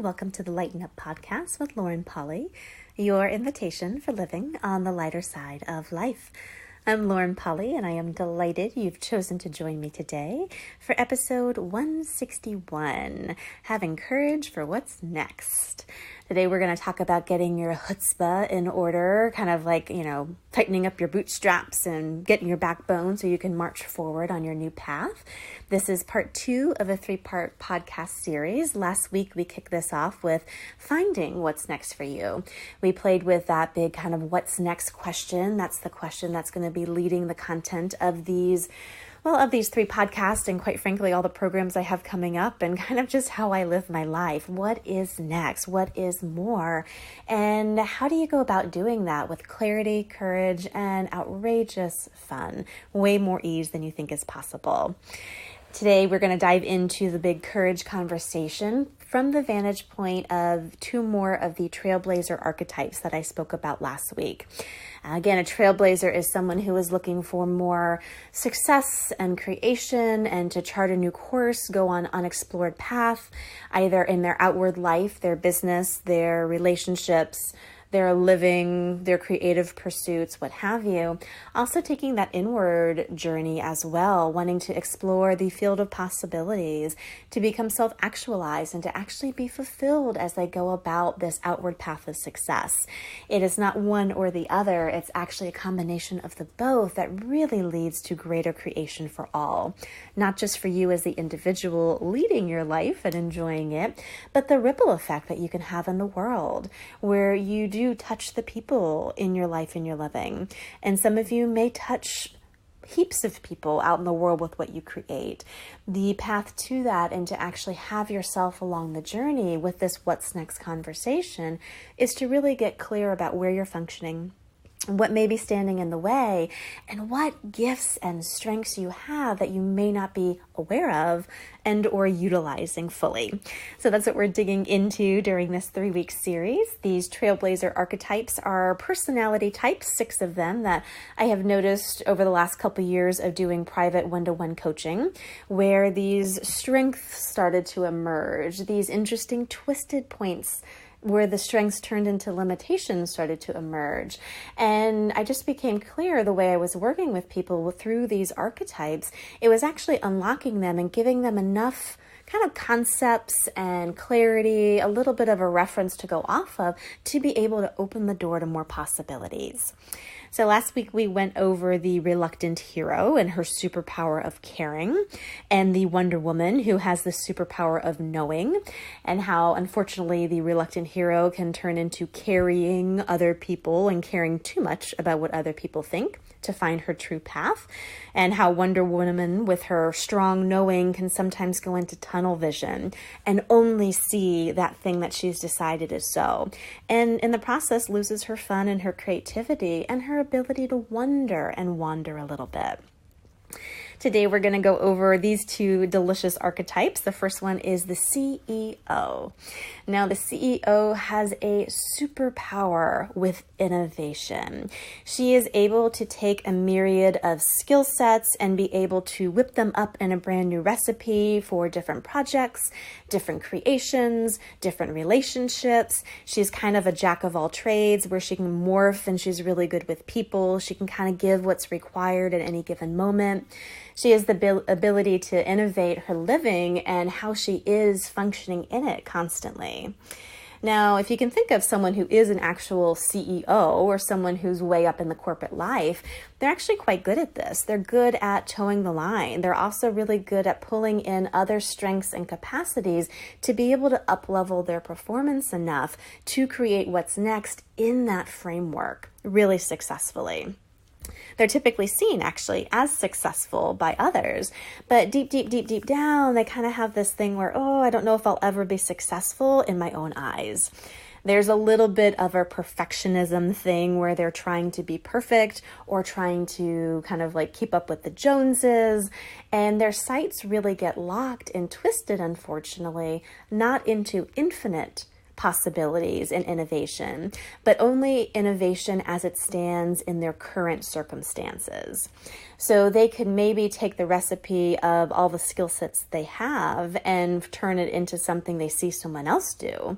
welcome to the Lighten Up Podcast with Lauren Polly, your invitation for living on the lighter side of life. I'm Lauren Polly, and I am delighted you've chosen to join me today for episode 161, Having Courage for What's Next. Today we're going to talk about getting your chutzpah in order, kind of like, tightening up your bootstraps and getting your backbone so you can march forward on your new path. This is part 2 of a 3-part podcast series. Last week we kicked this off with finding what's next for you. We played with that big kind of what's next question. That's the question that's going to be leading the content of these 3 podcasts and quite frankly, all the programs I have coming up and kind of just how I live my life. What is next? What is more? And how do you go about doing that with clarity, courage, and outrageous fun? Way more ease than you think is possible. Today, we're going to dive into the big courage conversation from the vantage point of 2 more of the trailblazer archetypes that I spoke about last week. Again, a trailblazer is someone who is looking for more success and creation and to chart a new course, go on unexplored path, either in their outward life, their business, their relationships, their living, their creative pursuits, what have you. Also taking that inward journey as well, wanting to explore the field of possibilities, to become self-actualized and to actually be fulfilled as they go about this outward path of success. It is not one or the other. It's actually a combination of the both that really leads to greater creation for all. Not just for you as the individual leading your life and enjoying it, but the ripple effect that you can have in the world where you do touch the people in your life and your living. And some of you may touch heaps of people out in the world with what you create. The path to that and to actually have yourself along the journey with this what's next conversation is to really get clear about where you're functioning, what may be standing in the way, and what gifts and strengths you have that you may not be aware of and or utilizing fully. So that's what we're digging into during this 3-week series. These trailblazer archetypes are personality types, 6 of them that I have noticed over the last couple years of doing private one-to-one coaching, where these strengths started to emerge, these interesting twisted points where the strengths turned into limitations started to emerge. And I just became clear the way I was working with people through these archetypes, it was actually unlocking them and giving them enough kind of concepts and clarity, a little bit of a reference to go off of to be able to open the door to more possibilities. So last week we went over the reluctant hero and her superpower of caring, and the Wonder Woman who has the superpower of knowing, and how unfortunately the reluctant hero can turn into carrying other people and caring too much about what other people think to find her true path, and how Wonder Woman with her strong knowing can sometimes go into tunnel vision and only see that thing that she's decided is so, and in the process loses her fun and her creativity and her ability to wonder and wander a little bit. Today, we're going to go over these 2 delicious archetypes. The first one is the CEO. Now, the CEO has a superpower with innovation. She is able to take a myriad of skill sets and be able to whip them up in a brand new recipe for different projects, different creations, different relationships. She's kind of a jack of all trades where she can morph and she's really good with people. She can kind of give what's required at any given moment. She has the ability to innovate her living and how she is functioning in it constantly. Now, if you can think of someone who is an actual CEO or someone who's way up in the corporate life, they're actually quite good at this. They're good at towing the line. They're also really good at pulling in other strengths and capacities to be able to up-level their performance enough to create what's next in that framework really successfully. They're typically seen actually as successful by others, but deep down, they kind of have this thing where, I don't know if I'll ever be successful in my own eyes. There's a little bit of a perfectionism thing where they're trying to be perfect or trying to kind of like keep up with the Joneses, and their sights really get locked and twisted, unfortunately, not into infinite possibilities and innovation, but only innovation as it stands in their current circumstances. So they could maybe take the recipe of all the skill sets they have and turn it into something they see someone else do,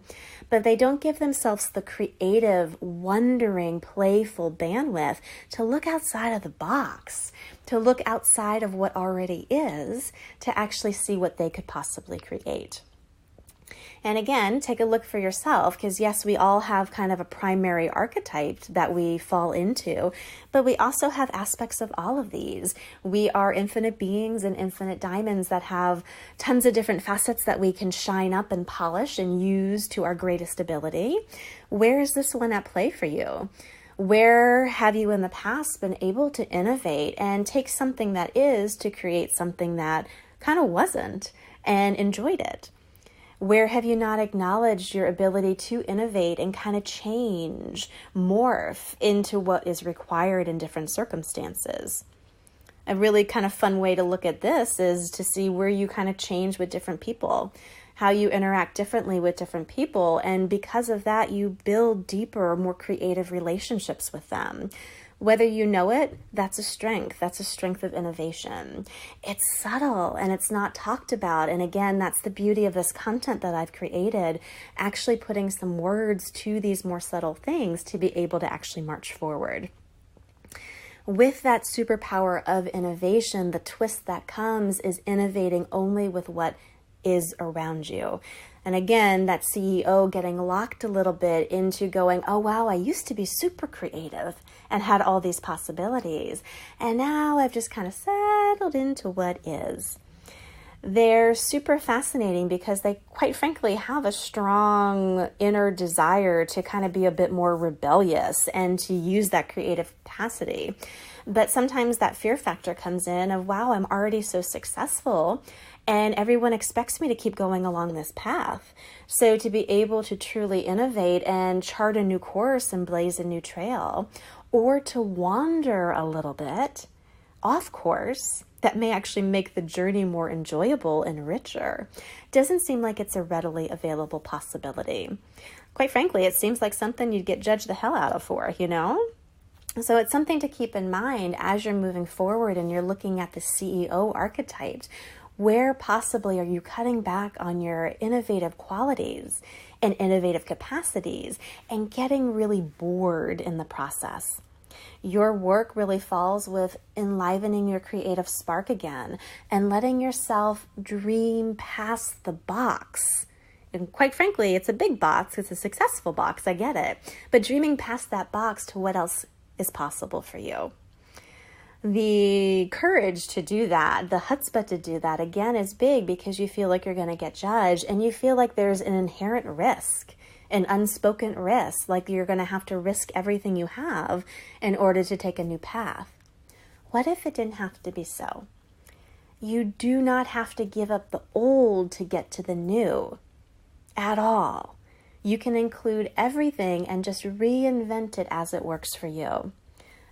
but they don't give themselves the creative, wondering, playful bandwidth to look outside of the box, to look outside of what already is, to actually see what they could possibly create. And again, take a look for yourself, because yes, we all have kind of a primary archetype that we fall into, but we also have aspects of all of these. We are infinite beings and infinite diamonds that have tons of different facets that we can shine up and polish and use to our greatest ability. Where is this one at play for you? Where have you in the past been able to innovate and take something that is to create something that kind of wasn't and enjoyed it? Where have you not acknowledged your ability to innovate and kind of change, morph into what is required in different circumstances? A really kind of fun way to look at this is to see where you kind of change with different people, how you interact differently with different people, and because of that, you build deeper, more creative relationships with them. Whether you know it, that's a strength. That's a strength of innovation. It's subtle and it's not talked about. And again, that's the beauty of this content that I've created, actually putting some words to these more subtle things to be able to actually march forward. With that superpower of innovation, the twist that comes is innovating only with what is around you. And again, that CEO getting locked a little bit into going, oh, wow, I used to be super creative and had all these possibilities. And now I've just kind of settled into what is. They're super fascinating because they, quite frankly, have a strong inner desire to kind of be a bit more rebellious and to use that creative capacity. But sometimes that fear factor comes in of, wow, I'm already so successful and everyone expects me to keep going along this path. So to be able to truly innovate and chart a new course and blaze a new trail, or to wander a little bit off course, that may actually make the journey more enjoyable and richer, doesn't seem like it's a readily available possibility. Quite frankly, it seems like something you'd get judged the hell out of for, you know? So it's something to keep in mind as you're moving forward and you're looking at the CEO archetypes. Where possibly are you cutting back on your innovative qualities and innovative capacities and getting really bored in the process? Your work really falls with enlivening your creative spark again and letting yourself dream past the box. And quite frankly, it's a big box. It's a successful box. I get it. But dreaming past that box to what else is possible for you. The courage to do that, the chutzpah to do that, again, is big because you feel like you're going to get judged and you feel like there's an inherent risk, an unspoken risk, like you're going to have to risk everything you have in order to take a new path. What if it didn't have to be so? You do not have to give up the old to get to the new at all. You can include everything and just reinvent it as it works for you.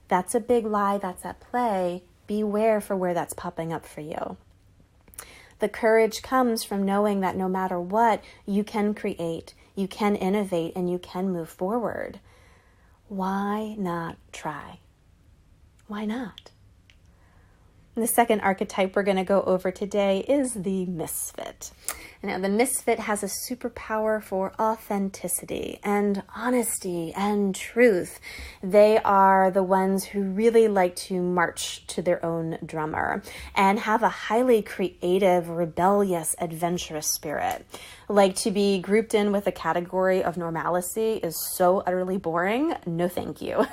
That's a big lie that's at play. Beware for where that's popping up for you. The courage comes from knowing that no matter what, you can create, you can innovate, and you can move forward. Why not try? Why not? The second archetype we're going to go over today is the misfit. Now, the misfit has a superpower for authenticity and honesty and truth. They are the ones who really like to march to their own drummer and have a highly creative, rebellious, adventurous spirit. Like to be grouped in with a category of normalcy is so utterly boring. No, thank you.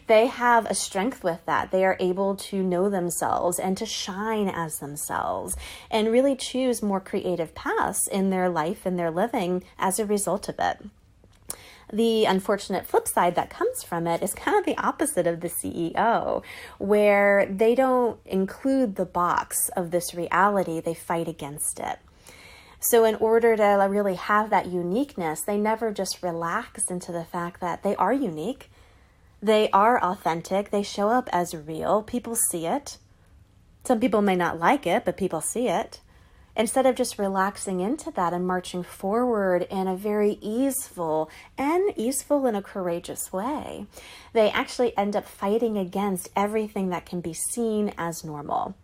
They have a strength with that. They are able to know themselves and to shine as themselves and really choose more creative paths in their life and their living as a result of it. The unfortunate flip side that comes from it is kind of the opposite of the CEO, where they don't include the box of this reality, they fight against it. So in order to really have that uniqueness, they never just relax into the fact that they are unique. They are authentic. They show up as real. People see it. Some people may not like it, but people see it. instead of just relaxing into that and marching forward in a very easeful in a courageous way, they actually end up fighting against everything that can be seen as normal.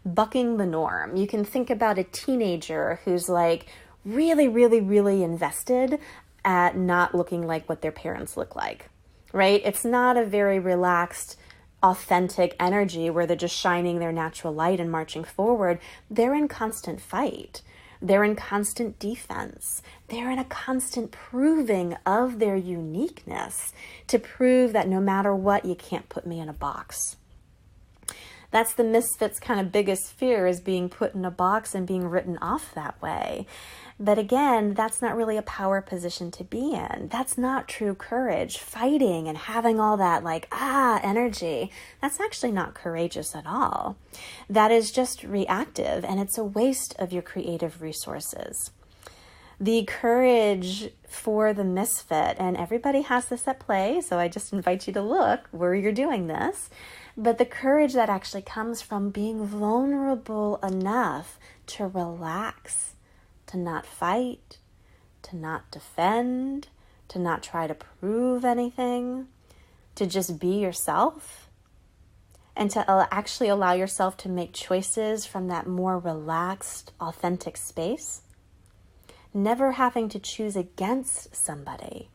Bucking the norm. You can think about a teenager who's like really, really, really invested at not looking like what their parents look like, right? It's not a very relaxed, authentic energy where they're just shining their natural light and marching forward. They're in constant fight. They're in constant defense. They're in a constant proving of their uniqueness to prove that no matter what, you can't put me in a box. That's the misfit's kind of biggest fear, is being put in a box and being written off that way. But again, that's not really a power position to be in. That's not true courage. Fighting and having all that energy, that's actually not courageous at all. That is just reactive, and it's a waste of your creative resources. The courage for the misfit, and everybody has this at play, so I just invite you to look where you're doing this, but the courage that actually comes from being vulnerable enough to relax, to not fight, to not defend, to not try to prove anything, to just be yourself, and to actually allow yourself to make choices from that more relaxed, authentic space. Never having to choose against somebody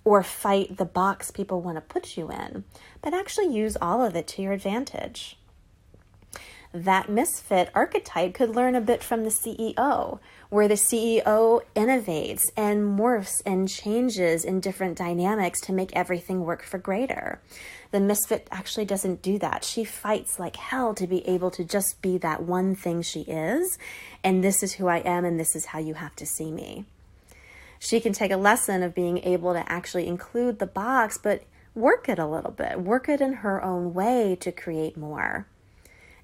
or fight the box people want to put you in, but actually use all of it to your advantage. That misfit archetype could learn a bit from the CEO, where the CEO innovates and morphs and changes in different dynamics to make everything work for greater. The misfit actually doesn't do that. She fights like hell to be able to just be that one thing she is, and this is who I am, and this is how you have to see me. She can take a lesson of being able to actually include the box, but work it a little bit, work it in her own way to create more.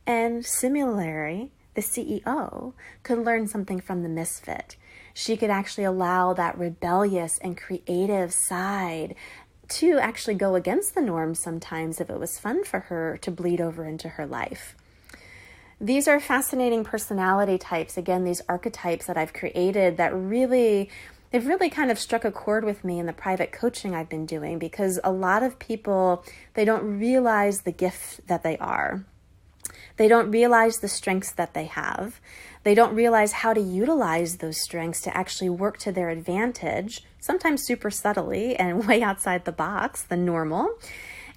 And similarly, the CEO could learn something from the misfit. She could actually allow that rebellious and creative side to actually go against the norm sometimes if it was fun for her to bleed over into her life. These are fascinating personality types, again, these archetypes that I've created that they've really kind of struck a chord with me in the private coaching I've been doing, because a lot of people, they don't realize the gift that they are. They don't realize the strengths that they have. They don't realize how to utilize those strengths to actually work to their advantage, sometimes super subtly and way outside the box, the normal.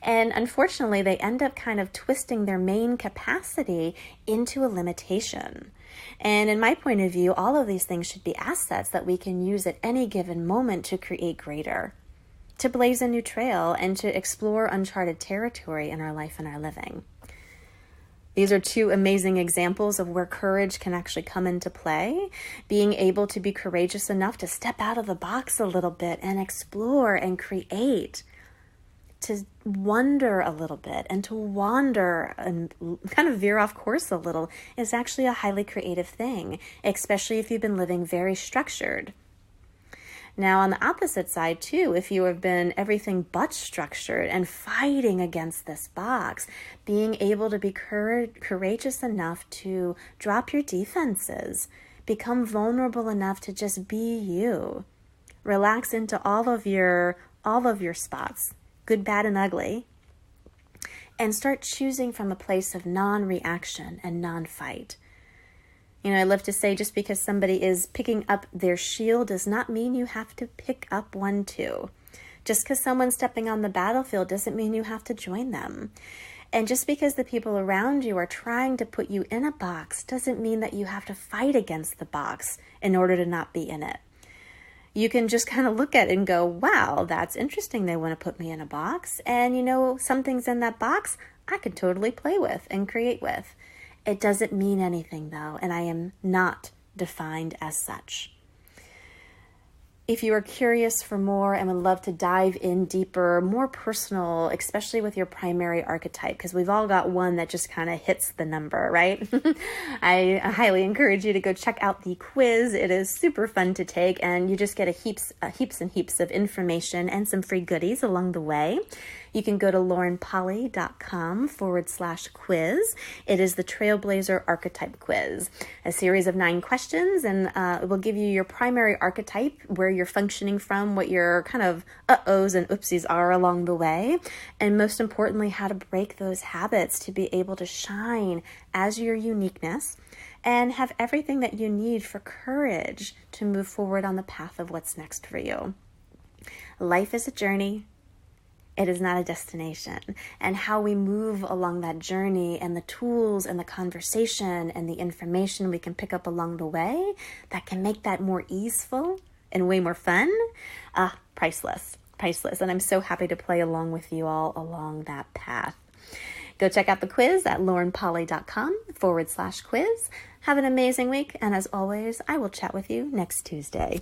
And unfortunately, they end up kind of twisting their main capacity into a limitation. And in my point of view, all of these things should be assets that we can use at any given moment to create greater, to blaze a new trail, and to explore uncharted territory in our life and our living. These are two amazing examples of where courage can actually come into play. Being able to be courageous enough to step out of the box a little bit and explore and create, to wonder a little bit and to wander and kind of veer off course a little is actually a highly creative thing, especially if you've been living very structured. Now, on the opposite side, too, if you have been everything but structured and fighting against this box, being able to be courageous enough to drop your defenses, become vulnerable enough to just be you, relax into all of your spots, good, bad, and ugly, and start choosing from a place of non-reaction and non-fight. You know, I love to say just because somebody is picking up their shield does not mean you have to pick up one too. Just because someone's stepping on the battlefield doesn't mean you have to join them. And just because the people around you are trying to put you in a box doesn't mean that you have to fight against the box in order to not be in it. You can just kind of look at it and go, wow, that's interesting. They want to put me in a box. And you know, some things in that box I could totally play with and create with. It doesn't mean anything though, and I am not defined as such. If you are curious for more and would love to dive in deeper, more personal, especially with your primary archetype, because we've all got one that just kind of hits the number, right? I highly encourage you to go check out the quiz. It is super fun to take, and you just get heaps and heaps of information and some free goodies along the way. You can go to laurenpolly.com/quiz. It is the Trailblazer Archetype Quiz, a series of 9 questions, and it will give you your primary archetype, where you're functioning from, what your kind of uh-ohs and oopsies are along the way, and most importantly, how to break those habits to be able to shine as your uniqueness and have everything that you need for courage to move forward on the path of what's next for you. Life is a journey. It is not a destination. And how we move along that journey and the tools and the conversation and the information we can pick up along the way that can make that more easeful and way more fun, priceless. And I'm so happy to play along with you all along that path. Go check out the quiz at laurenpolly.com/quiz. Have an amazing week. And as always, I will chat with you next Tuesday.